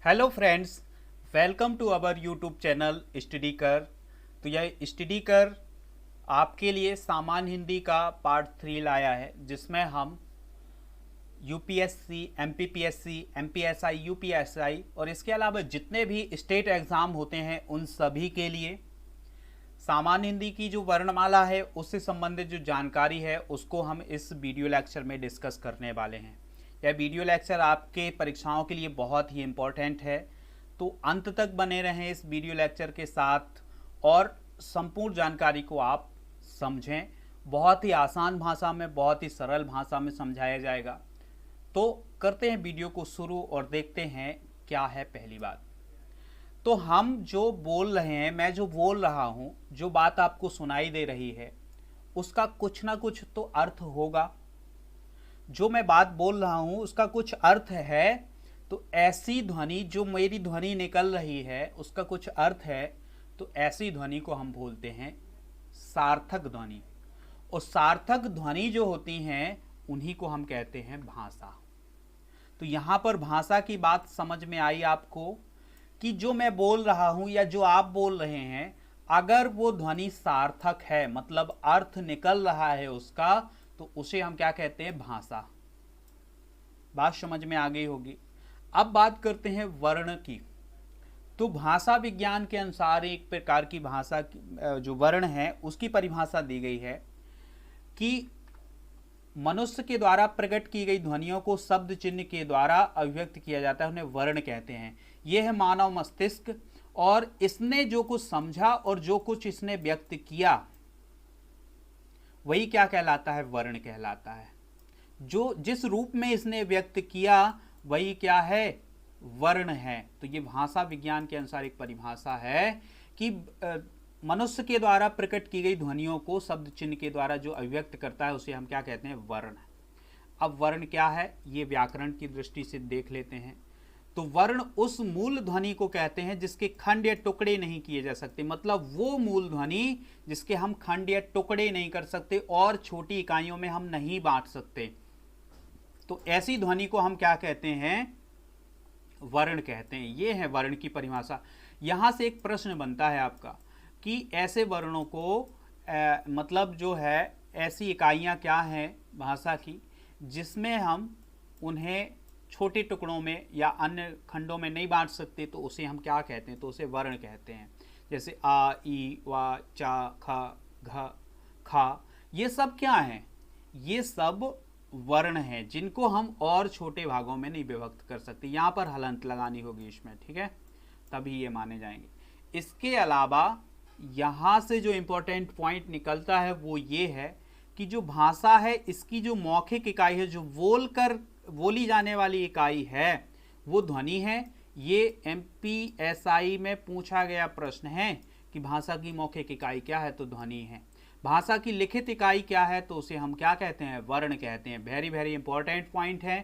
Hello friends, welcome to our YouTube channel study कर। तो यह स्टडी कर आपके लिए सामान्य हिंदी का पार्ट 3 लाया है, जिसमें हम यूपीएससी, एमपीपीएससी, एमपीएसआई, यूपीएसआई और इसके अलावा जितने भी स्टेट एग्ज़ाम होते हैं उन सभी के लिए सामान्य हिंदी की जो वर्णमाला है उससे संबंधित जो जानकारी है उसको हम इस वीडियो लेक्चर में डिस्कस करने वाले हैं। यह वीडियो लेक्चर आपके परीक्षाओं के लिए बहुत ही इम्पोर्टेंट है, तो अंत तक बने रहें इस वीडियो लेक्चर के साथ और संपूर्ण जानकारी को आप समझें। बहुत ही आसान भाषा में, बहुत ही सरल भाषा में समझाया जाएगा। तो करते हैं वीडियो को शुरू और देखते हैं क्या है पहली बात। तो हम जो बोल रहे हैं, मैं जो बोल रहा हूँ, जो बात आपको सुनाई दे रही है उसका कुछ ना कुछ तो अर्थ होगा। जो मैं बात बोल रहा हूँ उसका कुछ अर्थ है, तो ऐसी ध्वनि जो मेरी ध्वनि निकल रही है उसका कुछ अर्थ है, तो ऐसी ध्वनि को हम बोलते हैं सार्थक ध्वनि। और सार्थक ध्वनि जो होती हैं उन्हीं को हम कहते हैं भाषा। तो यहाँ पर भाषा की बात समझ में आई आपको कि जो मैं बोल रहा हूँ या जो आप बोल रहे हैं, अगर वो ध्वनि सार्थक है, मतलब अर्थ निकल रहा है उसका, तो उसे हम क्या कहते हैं? भाषा। बात समझ में आ गई होगी। अब बात करते हैं वर्ण की। तो भाषा विज्ञान के अनुसार एक प्रकार की भाषा जो वर्ण है उसकी परिभाषा दी गई है कि मनुष्य के द्वारा प्रकट की गई ध्वनियों को शब्द चिन्ह के द्वारा अभिव्यक्त किया जाता है, उन्हें वर्ण कहते हैं। यह है मानव मस्तिष्क, और इसने जो कुछ समझा और जो कुछ इसने व्यक्त किया वही क्या कहलाता है? वर्ण कहलाता है। जो जिस रूप में इसने व्यक्त किया वही क्या है? वर्ण है। तो ये भाषा विज्ञान के अनुसार एक परिभाषा है कि मनुष्य के द्वारा प्रकट की गई ध्वनियों को शब्द चिन्ह के द्वारा जो अभिव्यक्त करता है उसे हम क्या कहते हैं? वर्ण। अब वर्ण क्या है ये व्याकरण की दृष्टि से देख लेते हैं। तो वर्ण उस मूल ध्वनि को कहते हैं जिसके खंड या टुकड़े नहीं किए जा सकते, मतलब वो मूल ध्वनि जिसके हम खंड या टुकड़े नहीं कर सकते और छोटी इकाइयों में हम नहीं बांट सकते, तो ऐसी ध्वनि को हम क्या कहते हैं? वर्ण कहते हैं। ये है वर्ण की परिभाषा। यहां से एक प्रश्न बनता है आपका कि ऐसे वर्णों को मतलब जो है ऐसी इकाइयां क्या हैं भाषा की जिसमें हम उन्हें छोटे टुकड़ों में या अन्य खंडों में नहीं बांट सकते, तो उसे हम क्या कहते हैं? तो उसे वर्ण कहते हैं। जैसे आ, ई, वा, चा, ख, घ, खा, ये सब क्या हैं? ये सब वर्ण हैं जिनको हम और छोटे भागों में नहीं विभक्त कर सकते। यहाँ पर हलंत लगानी होगी इसमें, ठीक है, तभी ये माने जाएंगे। इसके अलावा यहाँ से जो इम्पोर्टेंट पॉइंट निकलता है वो ये है कि जो भाषा है इसकी जो मौखिक इकाई है, जो बोली जाने वाली इकाई है, वो ध्वनि है। ये एमपीएसआई में पूछा गया प्रश्न है कि भाषा की मौखिक इकाई क्या है? तो ध्वनि है। भाषा की लिखित इकाई क्या है? तो उसे हम क्या कहते हैं? वर्ण कहते हैं। वेरी वेरी इंपॉर्टेंट पॉइंट है,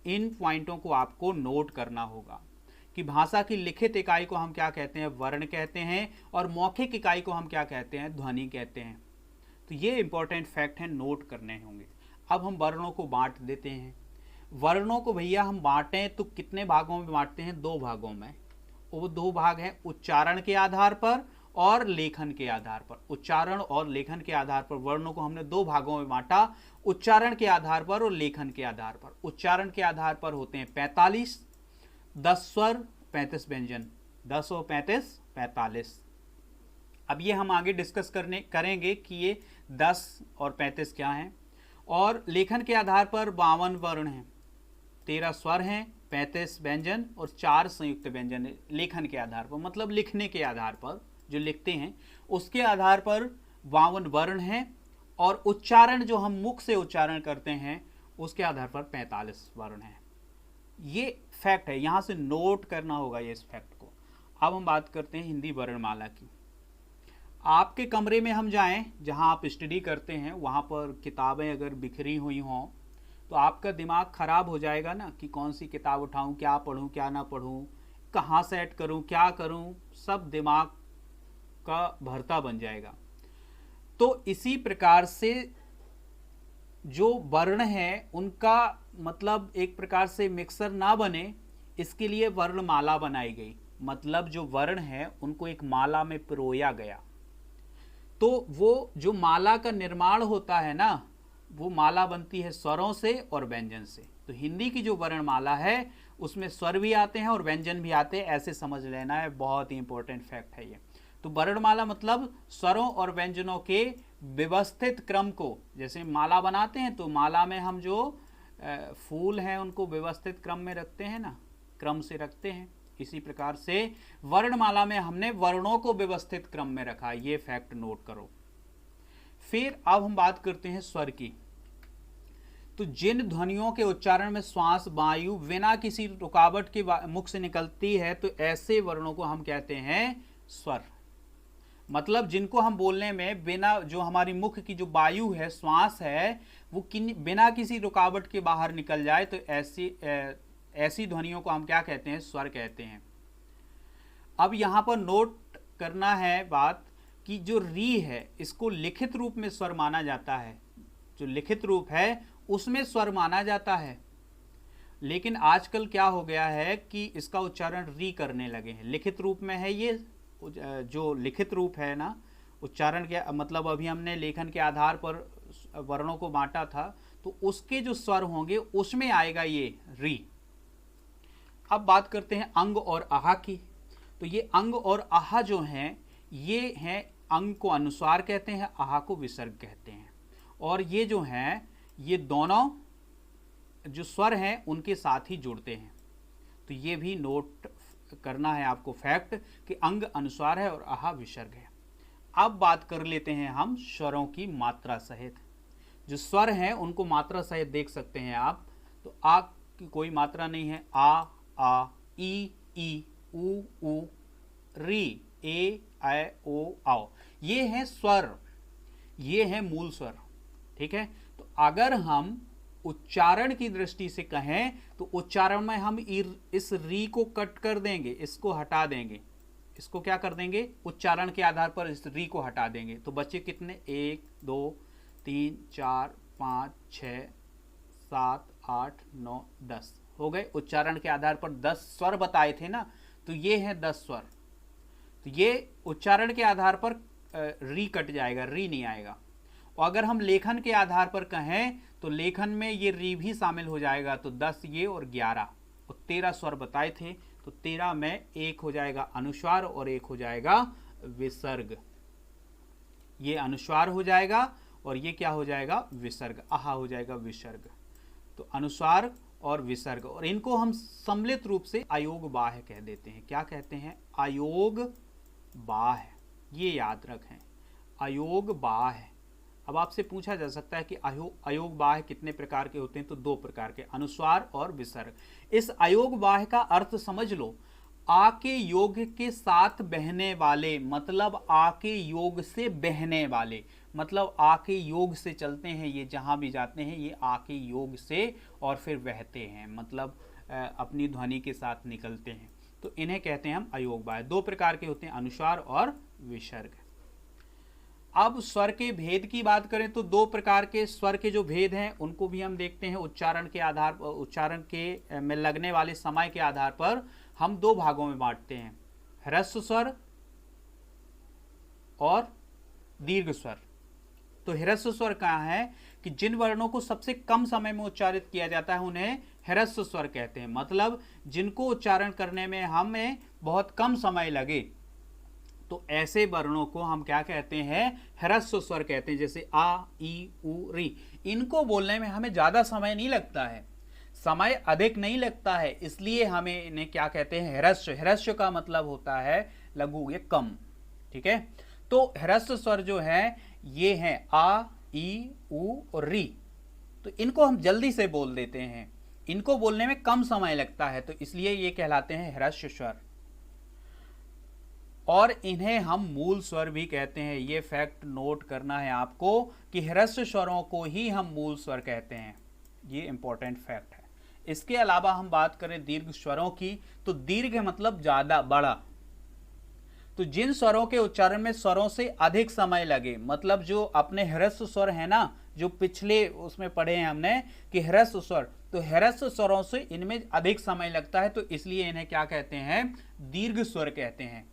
इन पॉइंटों को आपको नोट करना होगा कि भाषा की लिखित इकाई को हम क्या कहते हैं? वर्ण कहते हैं, और मौखिक इकाई को हम क्या कहते हैं? ध्वनि कहते हैं। तो ये इंपॉर्टेंट फैक्ट है, नोट करने होंगे। अब हम वर्णों को बांट देते हैं। वर्णों को भैया हम बांटें तो कितने भागों में बांटते हैं? 2 भागों में। वो 2 भाग हैं, उच्चारण के आधार पर और लेखन के आधार पर। उच्चारण और लेखन के आधार पर वर्णों को हमने 2 भागों में बांटा, उच्चारण के आधार पर और लेखन के आधार पर। उच्चारण के आधार पर होते हैं 45, 10 स्वर, 35 व्यंजन। 10 और 35, 45। अब ये हम आगे डिस्कस करेंगे कि ये 10 और 35 क्या हैं। और लेखन के आधार पर 52 वर्ण हैं, 13 स्वर हैं, 35 व्यंजन और 4 संयुक्त व्यंजन। लेखन के आधार पर मतलब लिखने के आधार पर, जो लिखते हैं उसके आधार पर 52 वर्ण हैं, और उच्चारण जो हम मुख से उच्चारण करते हैं उसके आधार पर 45 वर्ण हैं। ये फैक्ट है, यहां से नोट करना होगा ये इस फैक्ट को। अब हम बात करते हैं हिंदी वर्णमाला की। आपके कमरे में हम जाएं जहां आप स्टडी करते हैं, वहां पर किताबें अगर बिखरी हुई हों तो आपका दिमाग खराब हो जाएगा ना कि कौन सी किताब उठाऊं, क्या पढूं, क्या ना पढूं, कहाँ सेट करूं, क्या करूं, सब दिमाग का भरता बन जाएगा। तो इसी प्रकार से जो वर्ण है उनका मतलब एक प्रकार से मिक्सर ना बने, इसके लिए वर्णमाला बनाई गई, मतलब जो वर्ण है उनको एक माला में पिरोया गया। तो वो जो माला का निर्माण होता है ना, वो माला बनती है स्वरों से और व्यंजन से। तो हिंदी की जो वर्णमाला है उसमें स्वर भी आते हैं और व्यंजन भी आते हैं, ऐसे समझ लेना है, बहुत ही इंपॉर्टेंट फैक्ट है ये। तो वर्णमाला मतलब स्वरों और व्यंजनों के व्यवस्थित क्रम को, जैसे माला बनाते हैं तो माला में हम जो फूल हैं उनको व्यवस्थित क्रम में रखते हैं ना, क्रम से रखते हैं, इसी प्रकार से वर्णमाला में हमने वर्णों को व्यवस्थित क्रम में रखा। ये फैक्ट नोट करो। फिर अब हम बात करते हैं स्वर की। तो जिन ध्वनियों के उच्चारण में श्वास वायु बिना किसी रुकावट के मुख से निकलती है, तो ऐसे वर्णों को हम कहते हैं स्वर। मतलब जिनको हम बोलने में बिना, जो हमारी मुख की जो वायु है, श्वास है, वो बिना किसी रुकावट के बाहर निकल जाए, तो ऐसी ध्वनियों को हम क्या कहते हैं? स्वर कहते हैं। अब यहां पर नोट करना है बात कि जो री है इसको लिखित रूप में स्वर माना जाता है, जो लिखित रूप है उसमें स्वर माना जाता है। लेकिन आजकल क्या हो गया है कि इसका उच्चारण री करने लगे हैं। लिखित रूप में है ये, जो लिखित रूप है ना, उच्चारण के मतलब अभी हमने लेखन के आधार पर वर्णों को बांटा था, तो उसके जो स्वर होंगे उसमें आएगा ये री। अब बात करते हैं अंग और आहा की। तो ये अंग और आहा जो हैं, ये हैं, अंग को अनुस्वार कहते हैं, आहा को विसर्ग कहते हैं। और ये जो हैं, ये दोनों जो स्वर हैं उनके साथ ही जुड़ते हैं। तो ये भी नोट करना है आपको फैक्ट कि अंग अनुस्वार है और आहा विसर्ग है। अब बात कर लेते हैं हम स्वरों की मात्रा सहित। जो स्वर हैं उनको मात्रा सहित देख सकते हैं आप। तो आ की कोई मात्रा नहीं है, आ, ई, उ, री, ए, ओ, आओ, ये हैं स्वर, ये हैं मूल स्वर। ठीक है। तो अगर हम उच्चारण की दृष्टि से कहें तो उच्चारण में हम इस री को कट कर देंगे, इसको हटा देंगे। इसको क्या कर देंगे? उच्चारण के आधार पर इस री को हटा देंगे। तो बच्चे कितने? 1 2 3 4 5 6 7 8 9 10 हो गए। उच्चारण के आधार पर 10 स्वर बताए थे ना, तो ये हैं 10 स्वर। तो ये उच्चारण के आधार पर री कट जाएगा, री नहीं आएगा। और अगर हम लेखन के आधार पर कहें तो लेखन में ये री भी शामिल हो जाएगा। तो 10 ये और 11 और 13 स्वर बताए थे। तो 13 में एक हो जाएगा अनुस्वार और एक हो जाएगा विसर्ग। ये अनुस्वार हो जाएगा और ये क्या हो जाएगा? विसर्ग। आहा हो जाएगा विसर्ग। तो अनुस्वार और विसर्ग, और इनको हम सम्मिलित रूप से अयोग बाह्य कह देते हैं। क्या कहते हैं? अयोग बाह्य। ये याद रखें, अयोग बाह्य। अब आपसे पूछा जा सकता है कि अयोग बाह्य कितने प्रकार के होते हैं? तो 2 प्रकार के, अनुस्वार और विसर्ग। इस अयोग बाह्य का अर्थ समझ लो, आ के योग के साथ बहने वाले, मतलब आ के योग से बहने वाले, मतलब आ के योग से चलते हैं, ये जहां भी जाते हैं ये आ के योग से और फिर बहते हैं, मतलब अपनी ध्वनि के साथ निकलते हैं। तो इन्हें कहते हैं हम अयोग बाह्य। 2 प्रकार के होते हैं, अनुस्वार और विसर्ग। अब स्वर के भेद की बात करें तो 2 प्रकार के स्वर के जो भेद हैं उनको भी हम देखते हैं। उच्चारण के आधार पर, उच्चारण के में लगने वाले समय के आधार पर हम 2 भागों में बांटते हैं, ह्रस्व स्वर और दीर्घ स्वर। तो ह्रस्व स्वर कहाँ है कि जिन वर्णों को सबसे कम समय में उच्चारित किया जाता है उन्हें ह्रस्व स्वर कहते हैं। मतलब जिनको उच्चारण करने में हमें बहुत कम समय लगे, तो ऐसे वर्णों को हम क्या कहते हैं? ह्रस्व स्वर कहते हैं। जैसे आ, ई, उ, री, इनको बोलने में हमें ज्यादा समय नहीं लगता है, समय अधिक नहीं लगता है, इसलिए हमें इन्हें क्या कहते हैं? ह्रस्व। ह्रस्व का मतलब होता है लघु, ये कम। ठीक है। तो ह्रस्व स्वर जो है ये हैं आ, ई, उ और री। तो इनको हम जल्दी से बोल देते हैं, इनको बोलने में कम समय लगता है, तो इसलिए ये कहलाते हैं ह्रस्व स्वर। और इन्हें हम मूल स्वर भी कहते हैं। ये फैक्ट नोट करना है आपको कि ह्रस्व स्वरों को ही हम मूल स्वर कहते हैं। ये इंपॉर्टेंट फैक्ट है। इसके अलावा हम बात करें दीर्घ स्वरों की, तो दीर्घ मतलब ज्यादा, बड़ा। तो जिन स्वरों के उच्चारण में स्वरों से अधिक समय लगे, मतलब जो अपने ह्रस्व स्वर है ना, जो पिछले उसमें पढ़े हैं हमने कि ह्रस्व स्वर, तो ह्रस्व स्वरों से इनमें अधिक समय लगता है, तो इसलिए इन्हें क्या कहते हैं, दीर्घ स्वर कहते हैं।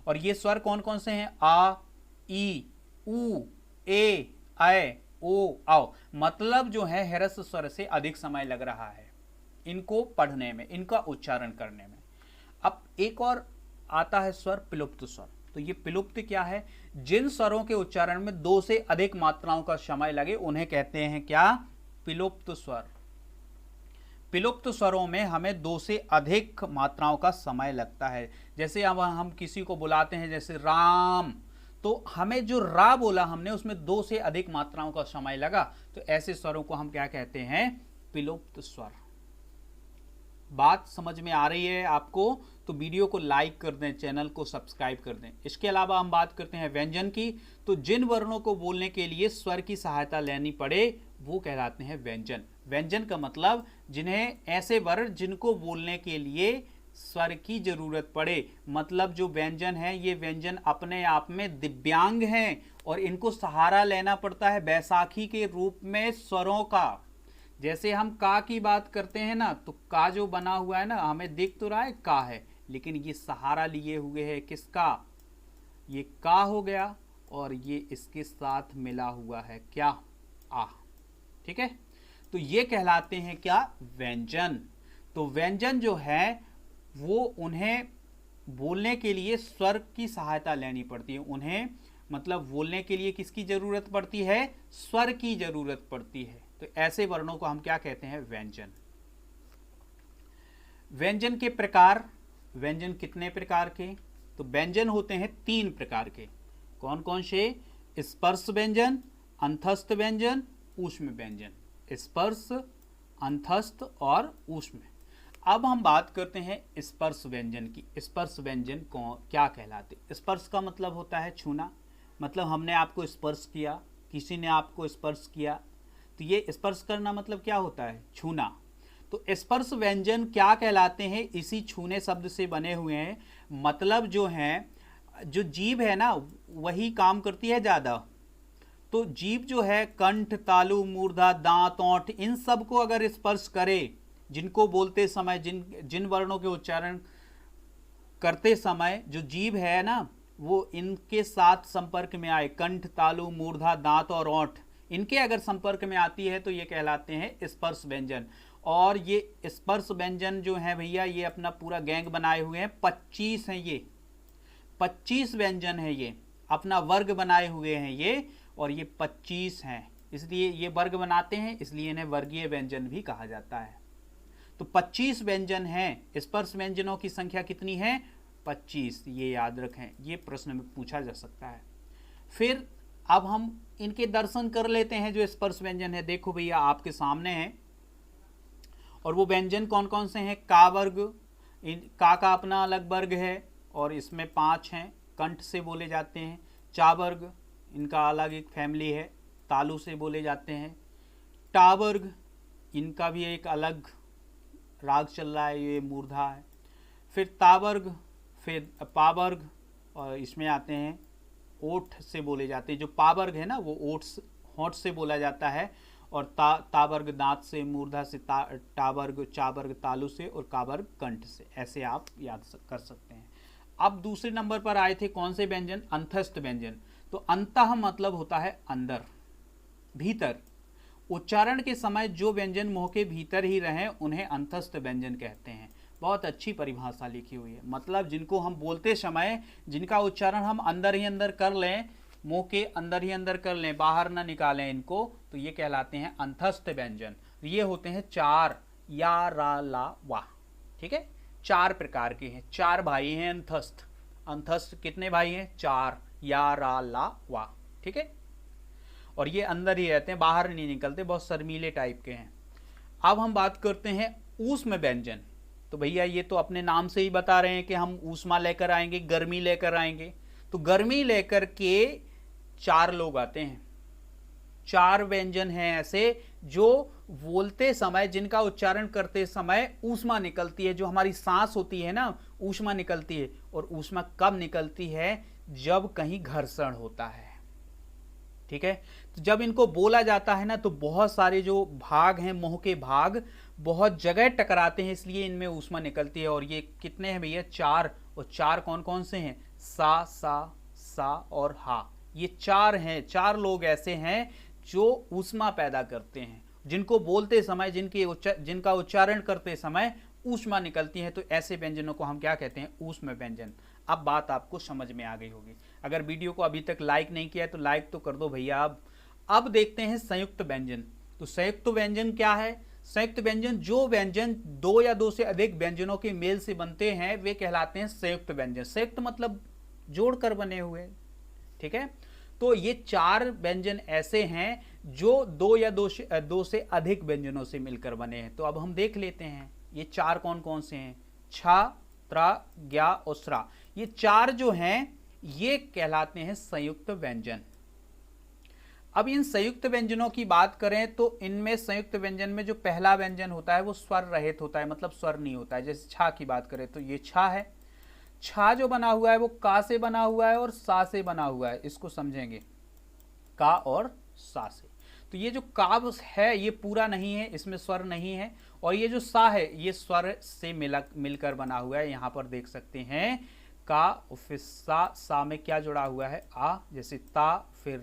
और ये स्वर कौन कौन से हैं, आ, ई, उ, ए, ऐ, ओ, औ, मतलब जो है ह्रस्व स्वर से अधिक समय लग रहा है इनको पढ़ने में, इनका उच्चारण करने में। अब एक और आता है स्वर पिलुप्त स्वर। तो ये पिलुप्त क्या है, जिन स्वरों के उच्चारण में 2 से अधिक मात्राओं का समय लगे उन्हें कहते हैं क्या, पिलुप्त स्वर। पिलुप्त स्वरों में हमें 2 से अधिक मात्राओं का समय लगता है। जैसे अब हम किसी को बुलाते हैं, जैसे राम, तो हमें जो रा बोला हमने उसमें 2 से अधिक मात्राओं का समय लगा, तो ऐसे स्वरों को हम क्या कहते हैं, पिलुप्त स्वर। बात समझ में आ रही है आपको, तो वीडियो को लाइक कर दें, चैनल को सब्सक्राइब कर दें। इसके अलावा हम बात करते हैं व्यंजन की। तो जिन वर्णों को बोलने के लिए स्वर की सहायता लेनी पड़े वो कहलाते हैं व्यंजन। व्यंजन का मतलब जिन्हें ऐसे वर्ण जिनको बोलने के लिए स्वर की जरूरत पड़े, मतलब जो व्यंजन है ये व्यंजन अपने आप में दिव्यांग हैं और इनको सहारा लेना पड़ता है बैसाखी के रूप में स्वरों का। जैसे हम का की बात करते हैं ना, तो का जो बना हुआ है ना, हमें दिख तो रहा है का है, लेकिन ये सहारा लिए हुए है किसका, ये का हो गया और ये इसके साथ मिला हुआ है क्या, आ। ठीक है, तो ये कहलाते हैं क्या, व्यंजन। तो व्यंजन जो है वो उन्हें बोलने के लिए स्वर की सहायता लेनी पड़ती है, उन्हें मतलब बोलने के लिए किसकी जरूरत पड़ती है, स्वर की जरूरत पड़ती है। तो ऐसे वर्णों को हम क्या कहते हैं, व्यंजन। व्यंजन के प्रकार, व्यंजन कितने प्रकार के, तो व्यंजन होते हैं 3 प्रकार के। कौन कौन से, स्पर्श व्यंजन, अंतस्थ व्यंजन, ऊष्म व्यंजन। स्पर्श, अंतस्थ और ऊष्म। अब हम बात करते हैं स्पर्श व्यंजन की। स्पर्श व्यंजन क्या कहलाते, स्पर्श का मतलब होता है छूना, मतलब हमने आपको स्पर्श किया, किसी ने आपको स्पर्श किया, तो ये स्पर्श करना मतलब क्या होता है, छूना। तो स्पर्श व्यंजन क्या कहलाते हैं, इसी छूने शब्द से बने हुए हैं। मतलब जो है, जो जीभ है ना वही काम करती है ज़्यादा। तो जीभ जो है कंठ, तालु, मूर्धा, दांत, ओंठ, इन सब को अगर स्पर्श करे, जिनको बोलते समय, जिन वर्णों के उच्चारण करते समय जो जीभ है ना वो इनके साथ संपर्क में आए, कंठ, तालु, मूर्धा, दांत और ओंठ, इनके अगर संपर्क में आती है तो ये कहलाते हैं स्पर्श व्यंजन। और ये स्पर्श व्यंजन जो है भैया, ये अपना पूरा गैंग बनाए हुए हैं, 25 हैं ये, 25 व्यंजन है, ये अपना वर्ग बनाए हुए हैं ये, और ये 25 हैं, इसलिए ये वर्ग बनाते हैं, इसलिए इन्हें वर्गीय व्यंजन भी कहा जाता है। तो 25 व्यंजन हैं। स्पर्श व्यंजनों की संख्या कितनी है, 25, ये याद रखें, ये प्रश्न में पूछा जा सकता है। फिर अब हम इनके दर्शन कर लेते हैं। जो स्पर्श व्यंजन है देखो भैया आपके सामने है, और वो व्यंजन कौन कौन से हैं, का वर्ग, का अपना अलग वर्ग है और इसमें 5 हैं, कंठ से बोले जाते हैं। चा वर्ग, इनका अलग एक फैमिली है, तालु से बोले जाते हैं। टा वर्ग, इनका भी एक अलग राग चल रहा है, ये मूर्धा है। फिर तावर्ग, फिर पावर्ग, और इसमें आते हैं ओठ से बोले जाते हैं। जो पावर्ग है ना वो होठ से बोला जाता है, और तावर्ग दांत से, मूर्धा से, टावर्ग, चावर्ग तालु से, और कावर्ग कंठ से। ऐसे आप याद कर सकते हैं। अब दूसरे नंबर पर आए थे कौन से व्यंजन, अंतस्थ व्यंजन। तो अंतः मतलब होता है अंदर, भीतर। उच्चारण के समय जो व्यंजन मुंह के भीतर ही रहें उन्हें अंतस्थ व्यंजन कहते हैं। बहुत अच्छी परिभाषा लिखी हुई है, मतलब जिनको हम बोलते समय जिनका उच्चारण हम अंदर ही अंदर कर लें, मुंह के अंदर ही अंदर कर लें, बाहर ना निकालें इनको, तो ये कहलाते हैं अंतस्थ व्यंजन। ये होते हैं 4, या, रा, ला, वा। ठीक है, 4 प्रकार के हैं, 4 भाई हैं अंतस्थ। अंतस्थ कितने भाई हैं, 4, या, रा, ला, वा। ठीक है, और ये अंदर ही रहते हैं, बाहर नहीं निकलते, बहुत शर्मीले टाइप के हैं। अब हम बात करते हैं ऊष्म व्यंजन। तो भैया ये तो अपने नाम से ही बता रहे हैं कि हम ऊष्मा लेकर आएंगे, गर्मी लेकर आएंगे। तो गर्मी लेकर के 4 लोग आते हैं, 4 व्यंजन हैं ऐसे जो बोलते समय, जिनका उच्चारण करते समय ऊष्मा निकलती है। जो हमारी सांस होती है ना, ऊष्मा निकलती है। और ऊष्मा कब निकलती है, जब कहीं घर्षण होता है। ठीक है, तो जब इनको बोला जाता है ना तो बहुत सारे जो भाग हैं, मुंह के भाग बहुत जगह टकराते हैं, इसलिए इनमें ऊष्मा निकलती है। और ये कितने हैं भैया? 4। और 4 कौन कौन से हैं? सा और हा। ये 4 हैं। 4 लोग ऐसे हैं जो ऊष्मा पैदा करते हैं, जिनको बोलते समय, जिनका उच्चारण करते समय ऊष्मा निकलती है। तो ऐसे व्यंजनों को हम क्या कहते हैं? ऊष्म व्यंजन। अब बात आपको समझ में आ गई होगी। अगर वीडियो को अभी तक लाइक नहीं किया है तो लाइक तो कर दो भैया। अब देखते हैं संयुक्त व्यंजन। तो संयुक्त व्यंजन क्या है? संयुक्त व्यंजन, जो व्यंजन 2 या 2 से अधिक व्यंजनों के मेल से बनते हैं वे कहलाते हैं संयुक्त व्यंजन। संयुक्त मतलब जोड़कर बने हुए, ठीक है। तो ये 4 व्यंजन ऐसे हैं जो 2 या 2 से अधिक व्यंजनों से मिलकर बने हैं। तो अब हम देख लेते हैं ये 4 कौन कौन से हैं। छा, त्रा, ज्ञा और स्रा, ये 4 जो हैं ये कहलाते हैं संयुक्त व्यंजन। अब इन संयुक्त व्यंजनों की बात करें तो इनमें संयुक्त व्यंजन में जो पहला व्यंजन होता है वो स्वर रहित होता है, मतलब स्वर नहीं होता है। जैसे छा की बात करें तो ये छा है। छा जो बना हुआ है वो का से बना हुआ है और सा से बना हुआ है, इसको समझेंगे, का और सा से। तो ये जो का है ये पूरा नहीं है, इसमें स्वर नहीं है। और ये जो सा है ये स्वर से मिलकर बना हुआ है। यहाँ पर देख सकते हैं का, फिर सा में क्या जुड़ा हुआ है? आ। जैसे ता, फिर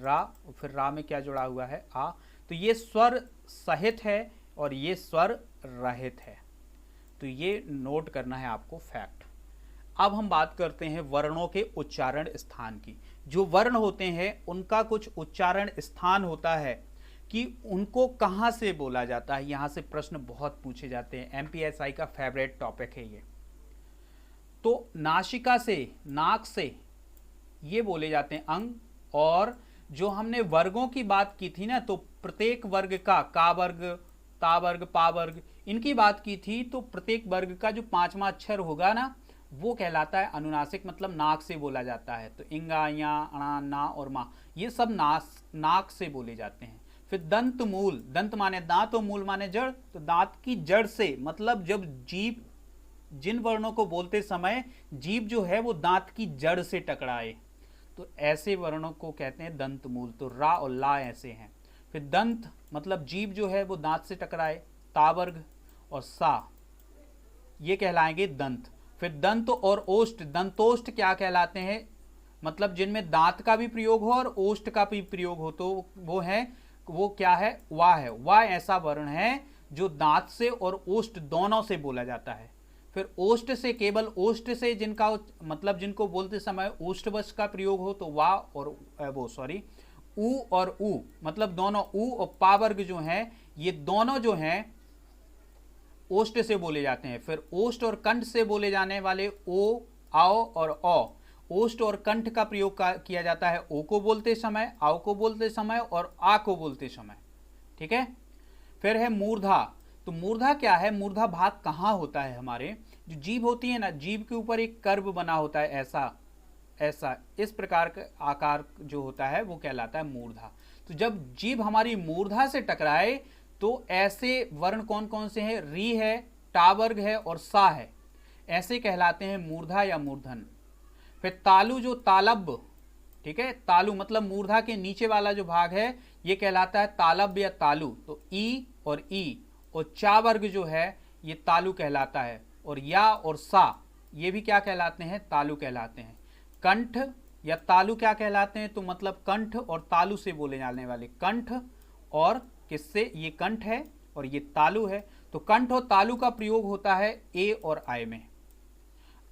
रा में क्या जुड़ा हुआ है? आ। तो ये स्वर सहित है और ये स्वर रहित है। तो ये नोट करना है आपको फैक्ट। अब हम बात करते हैं वर्णों के उच्चारण स्थान की। जो वर्ण होते हैं उनका कुछ उच्चारण स्थान होता है कि उनको कहाँ से बोला जाता है। यहाँ से प्रश्न बहुत पूछे जाते हैं, एमपीएसआई का फेवरेट टॉपिक है ये। तो नासिका से, नाक से ये बोले जाते हैं अंग। और जो हमने वर्गों की बात की थी ना, तो प्रत्येक वर्ग का वर्ग, ता वर्ग, पा वर्ग, इनकी बात की थी। तो प्रत्येक वर्ग का जो 5वां अक्षर होगा ना वो कहलाता है अनुनासिक, मतलब नाक से बोला जाता है। तो इंगा, या, अणा, ना और मा, ये सब नाक से बोले जाते हैं। फिर दंत मूल, दंत माने दांत और मूल माने जड़। तो दांत की जड़ से, मतलब जब जीभ, जिन वर्णों को बोलते समय जीभ जो है वो दांत की जड़ से टकराए, तो ऐसे वर्णों को कहते हैं दंत मूल। तो रा और ला ऐसे हैं। फिर दंत मतलब जीभ जो है वो दांत से टकराए, तावर्ग और सा ये कहलाएंगे दंत। फिर दंत और ओष्ठ, दंतोष्ठ क्या कहलाते हैं? मतलब जिनमें दांत का भी प्रयोग हो और ओष्ठ का भी प्रयोग हो, तो वो क्या है? वाह है। वाह ऐसा वर्ण है जो दांत से और ओष्ठ दोनों से बोला जाता है। फिर ओष्ठ से, केवल ओष्ठ से जिनका मतलब जिनको बोलते समय ओष्ठवश का प्रयोग हो तो वाह और ऊ और ऊ, मतलब दोनों ऊ और पा वर्ग जो हैं ये दोनों जो हैं ओष्ठ से बोले जाते हैं। फिर ओष्ठ और कंठ से बोले जाने वाले ओ, आओ और औ, ओष्ठ और कंठ का प्रयोग किया जाता है ओ को बोलते समय, आओ को बोलते समय और आ को बोलते समय, ठीक है। फिर है मूर्धा। तो मूर्धा क्या है? मूर्धा भाग कहाँ होता है? हमारे जो जीभ होती है ना, जीभ के ऊपर एक कर्व बना होता है, ऐसा इस प्रकार का आकार जो होता है वो कहलाता है मूर्धा। तो जब जीभ हमारी मूर्धा से टकराए तो ऐसे वर्ण कौन कौन से हैं? री है, टावर्ग है और सा है, ऐसे कहलाते हैं मूर्धा या मूर्धन। फिर तालु, जो तालब, ठीक है, तालु मतलब मूर्धा के नीचे वाला जो भाग है ये कहलाता है तालब या तालु। तो ई और चा वर्ग जो है ये तालु कहलाता है। और या और सा ये भी क्या कहलाते हैं? तालु कहलाते हैं। कंठ या तालु क्या कहलाते हैं? तो मतलब कंठ और तालु से बोले जाने वाले। कंठ और किससे? ये कंठ है और ये तालु है। तो कंठ और तालु का प्रयोग होता है ए और आय में।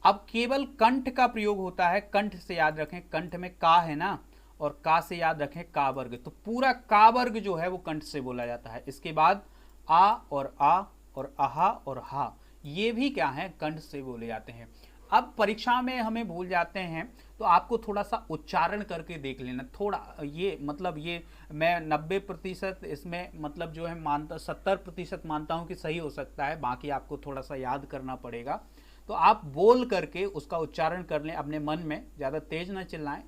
अब केवल कंठ का प्रयोग होता है, कंठ से याद रखें, कंठ में का है ना, और का से याद रखें का वर्ग। तो पूरा का वर्ग जो है वो कंठ से बोला जाता है। इसके बाद आ और आहा और हा ये भी क्या है? कंठ से बोले जाते हैं। अब परीक्षा में हमें भूल जाते हैं तो आपको थोड़ा सा उच्चारण करके देख लेना। थोड़ा ये मतलब ये मैं 90% इसमें मतलब जो है 70% मानता हूँ कि सही हो सकता है, बाकी आपको थोड़ा सा याद करना पड़ेगा। तो आप बोल करके उसका उच्चारण कर लें अपने मन में, ज़्यादा तेज ना चिल्लाएं।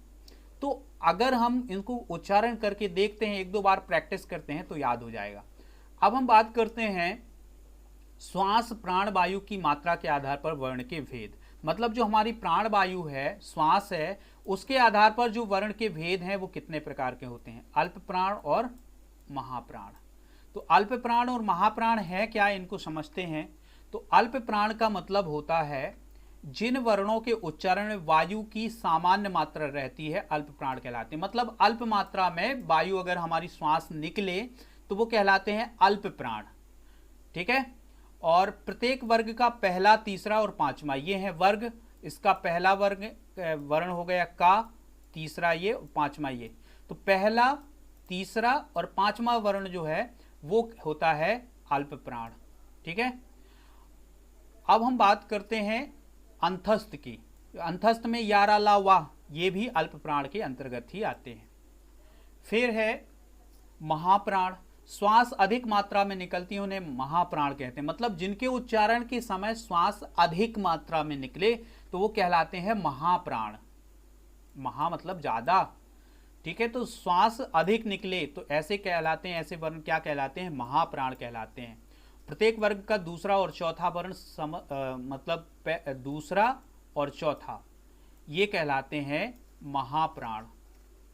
तो अगर हम इनको उच्चारण करके देखते हैं, 1-2 बार प्रैक्टिस करते हैं तो याद हो जाएगा। अब हम बात करते हैं श्वास प्राण वायु की मात्रा के आधार पर वर्ण के भेद। मतलब जो हमारी प्राण वायु है, श्वास है, उसके आधार पर जो वर्ण के भेद हैं वो कितने प्रकार के होते हैं, अल्प प्राण और महाप्राण। तो अल्प प्राण और महाप्राण है क्या, इनको समझते हैं। तो अल्प प्राण का मतलब होता है जिन वर्णों के उच्चारण में वायु की सामान्य मात्रा रहती है, अल्प प्राण कहलाते हैं। मतलब अल्प मात्रा में वायु अगर हमारी श्वास निकले तो वो कहलाते हैं अल्प प्राण, ठीक है। और प्रत्येक वर्ग का पहला, तीसरा और पांचवा, ये है वर्ग। इसका पहला वर्ग वर्ण हो गया का, तीसरा ये, पांचवा ये। तो पहला, तीसरा और पांचवा वर्ण जो है वो होता है अल्प प्राण, ठीक है। अब हम बात करते हैं अंतस्थ की। अंतस्थ में यारा, ला, वाह, ये भी अल्प प्राण के अंतर्गत ही आते हैं। फिर है महाप्राण। श्वास अधिक मात्रा में निकलती है उन्हें महाप्राण कहते हैं। मतलब जिनके उच्चारण के समय श्वास अधिक मात्रा में निकले तो वो कहलाते हैं महाप्राण। महा मतलब ज्यादा, ठीक है। तो श्वास अधिक निकले तो ऐसे कहलाते हैं, ऐसे वर्ण क्या कहलाते हैं, महाप्राण कहलाते हैं। प्रत्येक वर्ग का दूसरा और चौथा वर्ण मतलब दूसरा और चौथा, ये कहलाते हैं महाप्राण,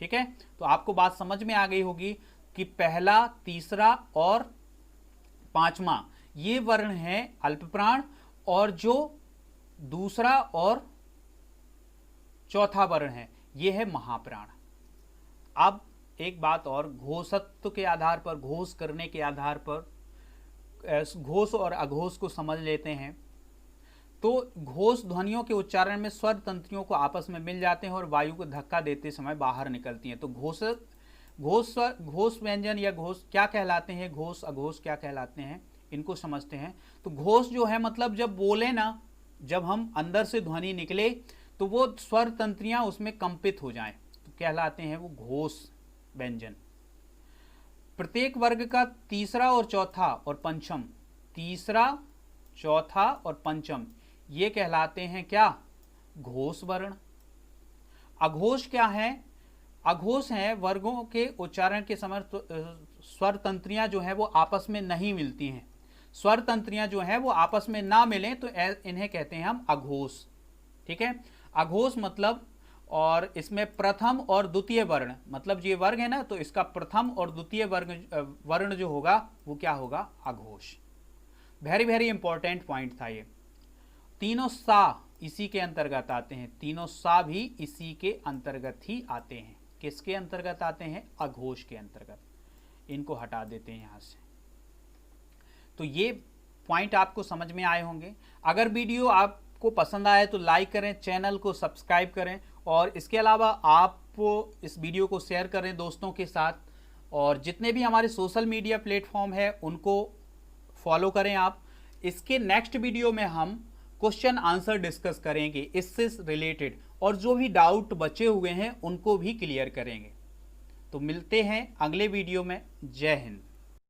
ठीक है। तो आपको बात समझ में आ गई होगी कि पहला, तीसरा और पांचवा ये वर्ण है अल्प प्राण, और जो दूसरा और चौथा वर्ण है ये है महाप्राण। अब एक बात और, घोषत्व के आधार पर, घोष करने के आधार पर घोष और अघोष को समझ लेते हैं। तो घोष ध्वनियों के उच्चारण में स्वर तंत्रियों को आपस में मिल जाते हैं और वायु को धक्का देते समय बाहर निकलती हैं। तो घोष व्यंजन या घोष क्या कहलाते हैं, घोष अघोष क्या कहलाते हैं, इनको समझते हैं। तो घोष जो है मतलब जब बोले ना, जब हम अंदर से ध्वनि निकले तो वो स्वर तंत्रियां उसमें कंपित हो जाएं तो कहलाते हैं वो घोष व्यंजन। प्रत्येक वर्ग का तीसरा और चौथा और पंचम, तीसरा, चौथा और पंचम, ये कहलाते हैं क्या, घोष वर्ण। अघोष क्या है, अघोष हैं वर्गों के उच्चारण के समय स्वर तंत्रियां जो है वो आपस में नहीं मिलती हैं। स्वर तंत्रियां जो है वो आपस में ना मिलें तो इन्हें कहते हैं हम अघोष, ठीक है। अघोष मतलब, और इसमें प्रथम और द्वितीय वर्ण, मतलब ये वर्ग है ना, तो इसका प्रथम और द्वितीय वर्ण जो होगा वो क्या होगा, अघोष। वेरी वेरी इंपॉर्टेंट पॉइंट था ये। तीनों सा इसी के अंतर्गत आते हैं, तीनों सा भी इसी के अंतर्गत ही आते हैं। किसके अंतर्गत आते हैं, अघोष के अंतर्गत। इनको हटा देते हैं यहां से। तो ये पॉइंट आपको समझ में आए होंगे। अगर वीडियो आपको पसंद आए तो लाइक करें, चैनल को सब्सक्राइब करें, और इसके अलावा आप इस वीडियो को शेयर करें दोस्तों के साथ, और जितने भी हमारे सोशल मीडिया प्लेटफॉर्म है उनको फॉलो करें आप। इसके नेक्स्ट वीडियो में हम क्वेश्चन आंसर डिस्कस करेंगे इससे रिलेटेड, और जो भी डाउट बचे हुए हैं उनको भी क्लियर करेंगे। तो मिलते हैं अगले वीडियो में। जय हिंद।